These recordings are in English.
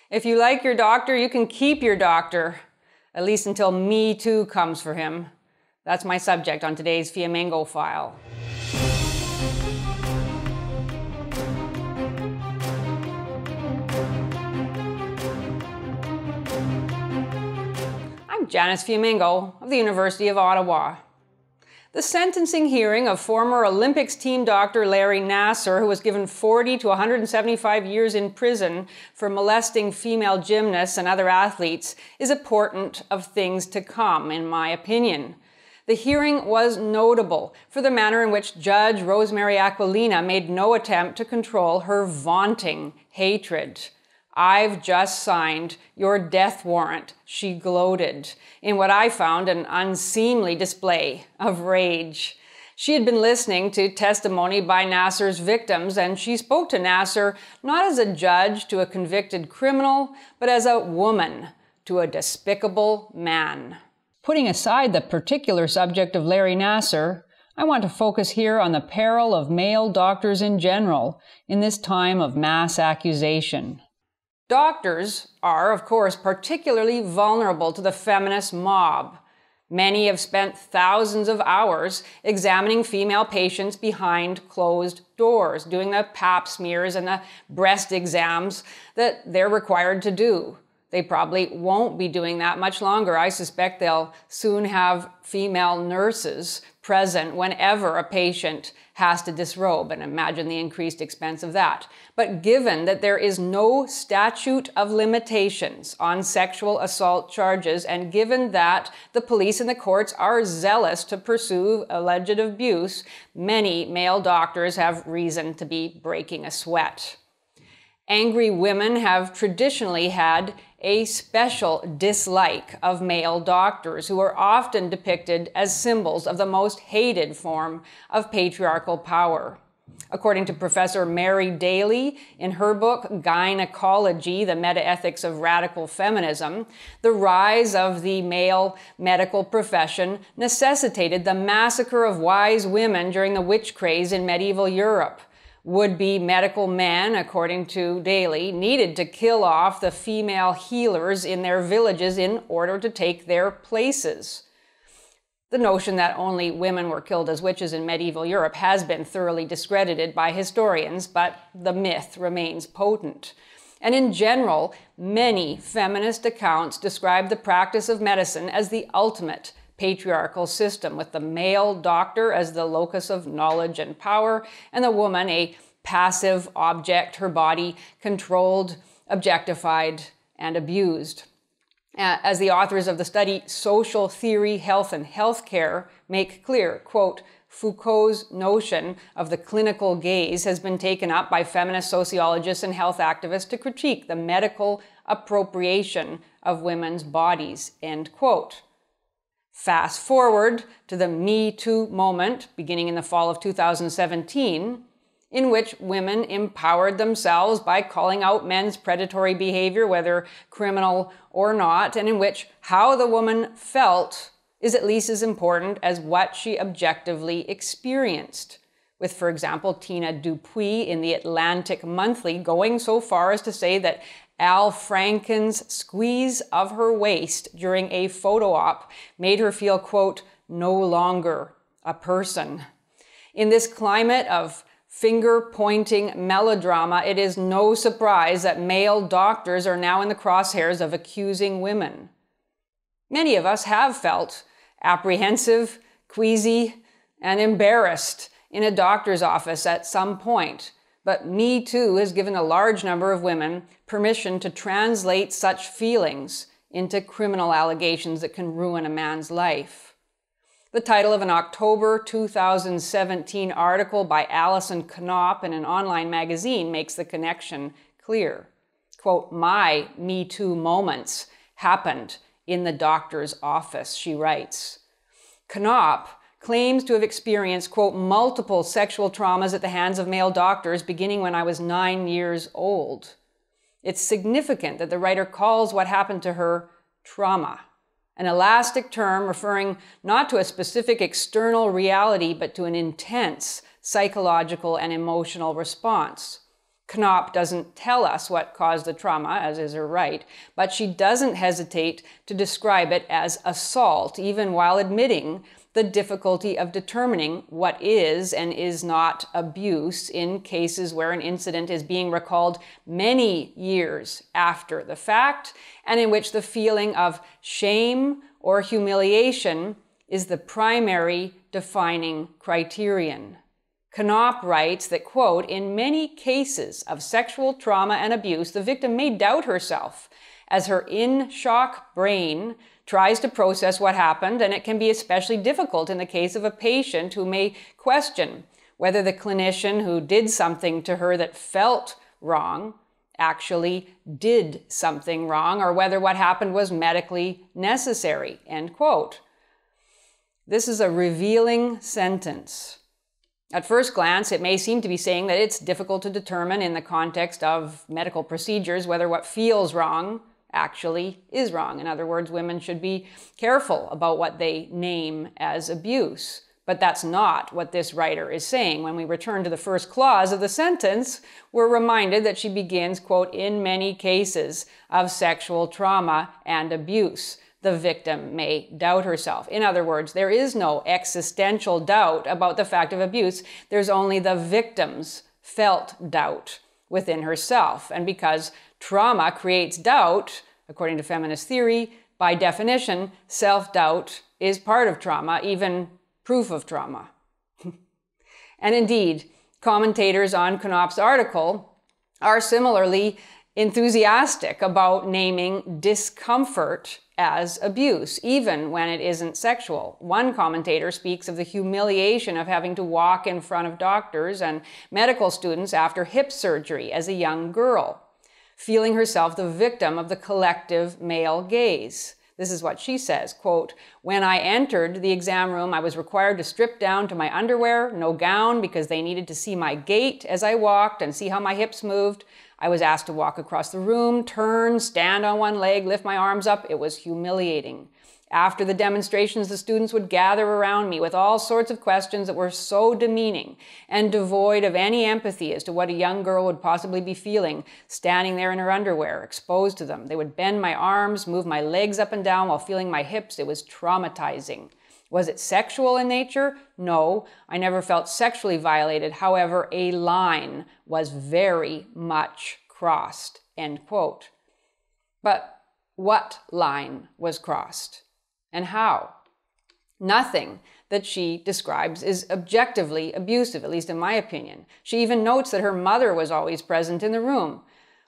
If you like your doctor, you can keep your doctor, at least until Me Too comes for him. That's my subject on today's Fiamengo File. I'm Janice Fiamengo of the University of Ottawa. The sentencing hearing of former Olympics team doctor Larry Nassar, who was given 40 to 175 years in prison for molesting female gymnasts and other athletes, is a portent of things to come, in my opinion. The hearing was notable for the manner in which Judge Rosemary Aquilina made no attempt to control her vaunting hatred. "I've just signed your death warrant," she gloated, in what I found an unseemly display of rage. She had been listening to testimony by Nassar's victims, and she spoke to Nassar not as a judge to a convicted criminal, but as a woman to a despicable man. Putting aside the particular subject of Larry Nassar, I want to focus here on the peril of male doctors in general in this time of mass accusation. Doctors are, of course, particularly vulnerable to the feminist mob. Many have spent thousands of hours examining female patients behind closed doors, doing the pap smears and the breast exams that they're required to do. They probably won't be doing that much longer. I suspect they'll soon have female nurses present whenever a patient has to disrobe, and imagine the increased expense of that. But given that there is no statute of limitations on sexual assault charges, and given that the police and the courts are zealous to pursue alleged abuse, many male doctors have reason to be breaking a sweat. Angry women have traditionally had a special dislike of male doctors, who are often depicted as symbols of the most hated form of patriarchal power. According to Professor Mary Daly, in her book Gynecology, the Metaethics of Radical Feminism, the rise of the male medical profession necessitated the massacre of wise women during the witch craze in medieval Europe. Would-be medical men, according to Daly, needed to kill off the female healers in their villages in order to take their places. The notion that only women were killed as witches in medieval Europe has been thoroughly discredited by historians, but the myth remains potent. And in general, many feminist accounts describe the practice of medicine as the ultimate patriarchal system, with the male doctor as the locus of knowledge and power, and the woman a passive object, her body controlled, objectified, and abused. As the authors of the study Social Theory, Health and Healthcare make clear, quote, Foucault's notion of the clinical gaze has been taken up by feminist sociologists and health activists to critique the medical appropriation of women's bodies, end quote. Fast forward to the Me Too moment, beginning in the fall of 2017, in which women empowered themselves by calling out men's predatory behavior, whether criminal or not, and in which how the woman felt is at least as important as what she objectively experienced. With, for example, Tina Dupuis in the Atlantic Monthly going so far as to say that Al Franken's squeeze of her waist during a photo op made her feel, quote, no longer a person. In this climate of finger-pointing melodrama, it is no surprise that male doctors are now in the crosshairs of accusing women. Many of us have felt apprehensive, queasy, and embarrassed in a doctor's office at some point. But Me Too has given a large number of women permission to translate such feelings into criminal allegations that can ruin a man's life. The title of an October 2017 article by Alison Knopp in an online magazine makes the connection clear. Quote, my Me Too moments happened in the doctor's office, she writes. Knopp claims to have experienced, quote, multiple sexual traumas at the hands of male doctors beginning when I was 9 years old. It's significant that the writer calls what happened to her trauma, an elastic term referring not to a specific external reality, but to an intense psychological and emotional response. Knopp doesn't tell us what caused the trauma, as is her right, but she doesn't hesitate to describe it as assault, even while admitting the difficulty of determining what is and is not abuse in cases where an incident is being recalled many years after the fact, and in which the feeling of shame or humiliation is the primary defining criterion. Knopp writes that, quote, in many cases of sexual trauma and abuse, the victim may doubt herself as her in-shock brain tries to process what happened, and it can be especially difficult in the case of a patient who may question whether the clinician who did something to her that felt wrong actually did something wrong, or whether what happened was medically necessary, end quote. This is a revealing sentence. At first glance, it may seem to be saying that it's difficult to determine in the context of medical procedures whether what feels wrong actually is wrong. In other words, women should be careful about what they name as abuse. But that's not what this writer is saying. When we return to the first clause of the sentence, we're reminded that she begins, quote, in many cases of sexual trauma and abuse, the victim may doubt herself. In other words, there is no existential doubt about the fact of abuse. There's only the victim's felt doubt within herself. And because trauma creates doubt, according to feminist theory, by definition, self-doubt is part of trauma, even proof of trauma. And indeed, commentators on Knopp's article are similarly enthusiastic about naming discomfort as abuse, even when it isn't sexual. One commentator speaks of the humiliation of having to walk in front of doctors and medical students after hip surgery as a young girl, feeling herself the victim of the collective male gaze. This is what she says, quote, when I entered the exam room, I was required to strip down to my underwear, no gown, because they needed to see my gait as I walked and see how my hips moved. I was asked to walk across the room, turn, stand on one leg, lift my arms up. It was humiliating. After the demonstrations, the students would gather around me with all sorts of questions that were so demeaning and devoid of any empathy as to what a young girl would possibly be feeling, standing there in her underwear, exposed to them. They would bend my arms, move my legs up and down while feeling my hips. It was traumatizing. Was it sexual in nature? No, I never felt sexually violated. However, a line was very much crossed, end quote. But what line was crossed? And how? Nothing that she describes is objectively abusive, at least in my opinion. She even notes that her mother was always present in the room.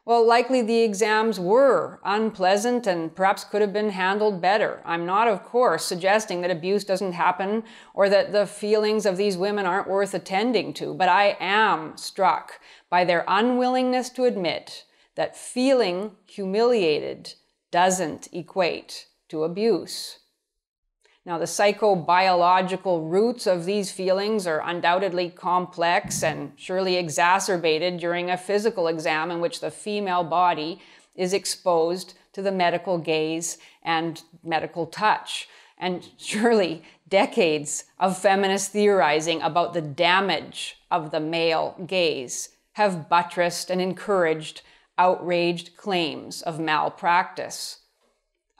Well, likely the exams were unpleasant and perhaps could have been handled better. I'm not, of course, suggesting that abuse doesn't happen or that the feelings of these women aren't worth attending to, but I am struck by their unwillingness to admit that feeling humiliated doesn't equate to abuse. Now, the psychobiological roots of these feelings are undoubtedly complex and surely exacerbated during a physical exam in which the female body is exposed to the medical gaze and medical touch. And surely decades of feminist theorizing about the damage of the male gaze have buttressed and encouraged outraged claims of malpractice.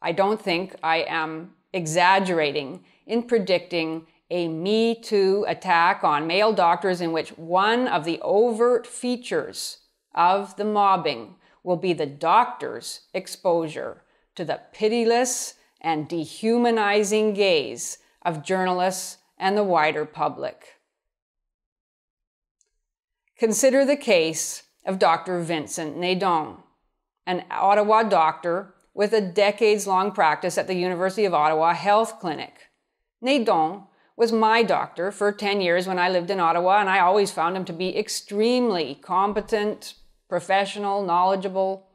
I don't think I am exaggerating in predicting a MeToo attack on male doctors in which one of the overt features of the mobbing will be the doctor's exposure to the pitiless and dehumanizing gaze of journalists and the wider public. Consider the case of Dr. Vincent Nadon, an Ottawa doctor with a decades-long practice at the University of Ottawa Health Clinic. Nadon was my doctor for 10 years when I lived in Ottawa, and I always found him to be extremely competent, professional, knowledgeable.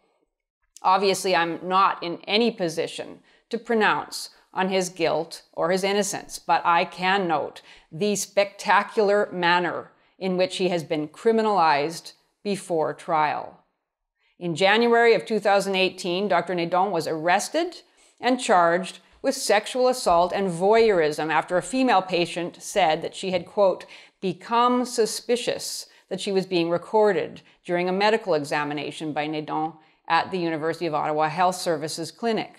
Obviously, I'm not in any position to pronounce on his guilt or his innocence, but I can note the spectacular manner in which he has been criminalized before trial. In January of 2018, Dr. Nadon was arrested and charged with sexual assault and voyeurism after a female patient said that she had, quote, become suspicious that she was being recorded during a medical examination by Nedon at the University of Ottawa Health Services Clinic.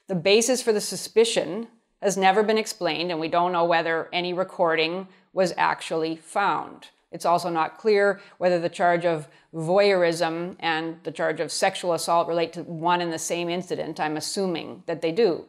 The basis for the suspicion has never been explained, and we don't know whether any recording was actually found. It's also not clear whether the charge of voyeurism and the charge of sexual assault relate to one and the same incident. I'm assuming that they do.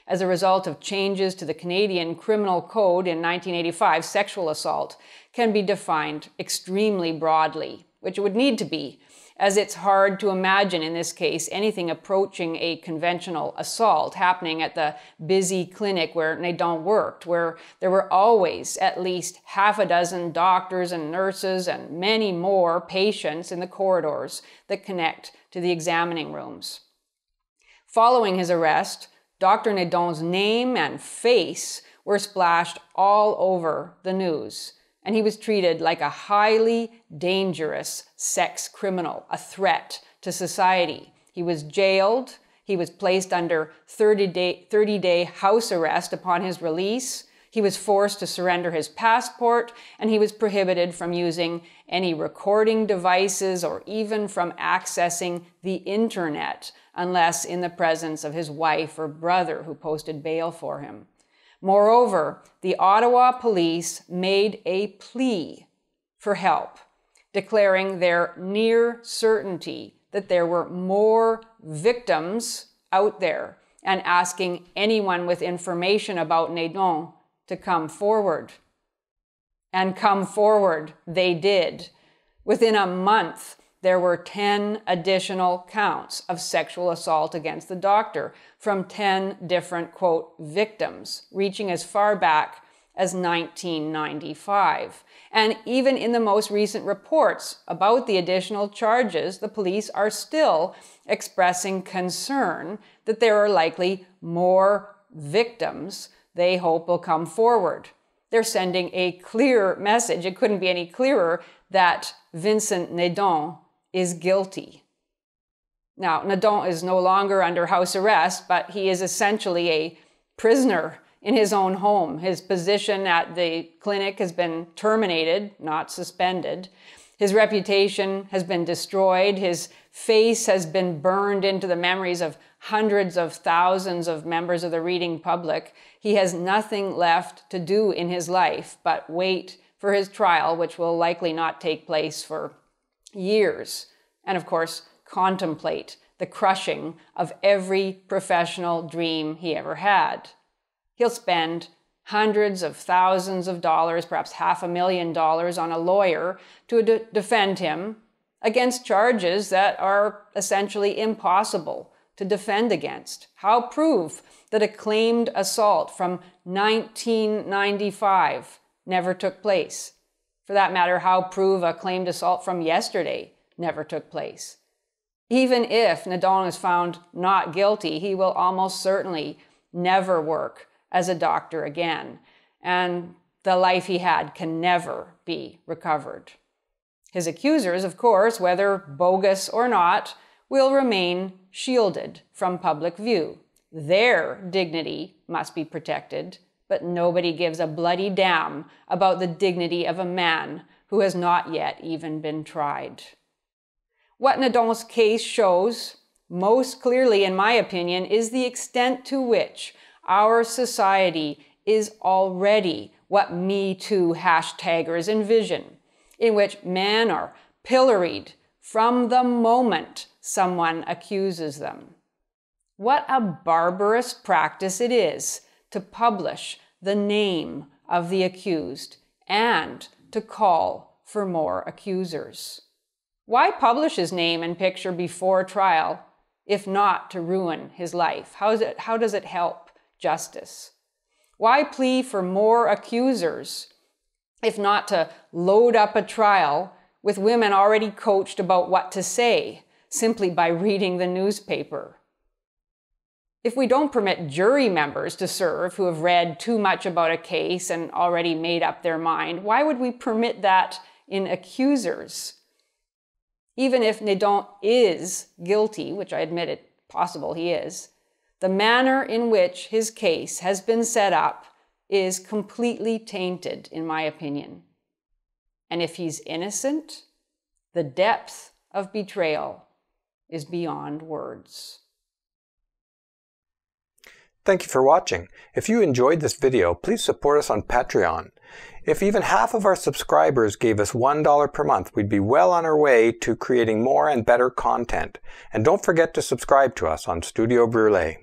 As a result of changes to the Canadian Criminal Code in 1985, sexual assault can be defined extremely broadly, which it would need to be, as it's hard to imagine in this case anything approaching a conventional assault happening at the busy clinic where Nedon worked, where there were always at least half a dozen doctors and nurses and many more patients in the corridors that connect to the examining rooms. Following his arrest, Dr. Nedon's name and face were splashed all over the news, and he was treated like a highly dangerous sex criminal, a threat to society. He was jailed, he was placed under 30-day house arrest upon his release, he was forced to surrender his passport, and he was prohibited from using any recording devices or even from accessing the internet, unless in the presence of his wife or brother who posted bail for him. Moreover, the Ottawa police made a plea for help, declaring their near certainty that there were more victims out there and asking anyone with information about Nedon to come forward. And come forward they did. Within a month, there were 10 additional counts of sexual assault against the doctor from 10 different, quote, victims, reaching as far back as 1995. And even in the most recent reports about the additional charges, the police are still expressing concern that there are likely more victims they hope will come forward. They're sending a clear message, it couldn't be any clearer, that Vincent Nedon is guilty. Now, Nedon is no longer under house arrest, but he is essentially a prisoner in his own home. His position at the clinic has been terminated, not suspended. His reputation has been destroyed. His face has been burned into the memories of hundreds of thousands of members of the reading public. He has nothing left to do in his life but wait for his trial, which will likely not take place for years, and of course, contemplate the crushing of every professional dream he ever had. He'll spend hundreds of thousands of dollars, perhaps $500,000 on a lawyer to defend him against charges that are essentially impossible to defend against. How prove that a claimed assault from 1995 never took place? For that matter, how prove a claimed assault from yesterday never took place? Even if Nedon is found not guilty, he will almost certainly never work as a doctor again, and the life he had can never be recovered. His accusers, of course, whether bogus or not, will remain shielded from public view. Their dignity must be protected, but nobody gives a bloody damn about the dignity of a man who has not yet even been tried. What Nedon's case shows most clearly, in my opinion, is the extent to which our society is already what MeToo hashtaggers envision, in which men are pilloried from the moment someone accuses them. What a barbarous practice it is to publish the name of the accused and to call for more accusers. Why publish his name and picture before trial if not to ruin his life? How does it help justice? Why plea for more accusers if not to load up a trial with women already coached about what to say simply by reading the newspaper? If we don't permit jury members to serve who have read too much about a case and already made up their mind, why would we permit that in accusers? Even if Nedon is guilty, which I admit it possible he is, the manner in which his case has been set up is completely tainted, in my opinion. And if he's innocent, the depth of betrayal is beyond words. Thank you for watching. If you enjoyed this video, please support us on Patreon. If even half of our subscribers gave us $1 per month, we'd be well on our way to creating more and better content. And don't forget to subscribe to us on Studio Brûlé.